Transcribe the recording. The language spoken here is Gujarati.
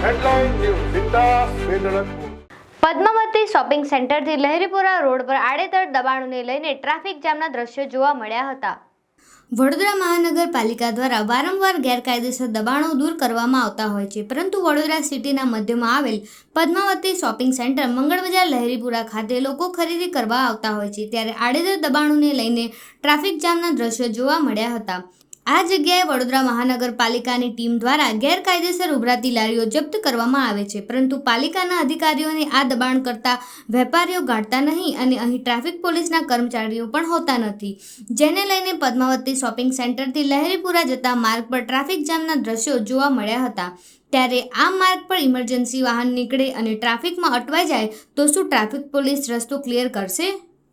हेडलाइन न्यूज સીતા વેદળતપુર પદ્માવતી શોપિંગ સેન્ટરથી લહેરીપુરા રોડ પર આડેધડ દબાણોને લઈને ટ્રાફિક જામના દ્રશ્યો જોવા મળ્યા હતા। વડોદરા મહાનગરપાલિકા દ્વારા વારંવાર ગેરકાયદેસર દબાણો દૂર કરવામાં આવતા હોય છે, પરંતુ વડોદરા સિટીના મધ્યમાં આવેલ પદ્માવતી શોપિંગ સેન્ટર મંગળ બજાર લહેરીપુરા ખાતે લોકો ખરીદી કરવા આવતા હોય છે, ત્યારે આડેધડ દબાણોને લઈને ટ્રાફિક જામના દ્રશ્યો જોવા મળ્યા હતા। આ જગ્યાએ વડોદરા મહાનગરપાલિકાની ટીમ દ્વારા ગેરકાયદેસર ઉભરાતી લારીઓ જપ્ત કરવામાં આવે છે, પરંતુ પાલિકાના અધિકારીઓને આ દબાણ કરતા વેપારીઓ ગાંઠતા નહીં અને અહીં ટ્રાફિક પોલીસના કર્મચારીઓ પણ હોતા નથી, જેને લઈને પદ્માવતી શોપિંગ સેન્ટરથી લહેરીપુરા જતા માર્ગ પર ટ્રાફિક જામના દ્રશ્યો જોવા મળ્યા હતા। ત્યારે આ માર્ગ પર ઇમરજન્સી વાહન નીકળે અને ટ્રાફિકમાં અટવાઈ જાય તો શું ટ્રાફિક પોલીસ રસ્તો ક્લિયર કરશે?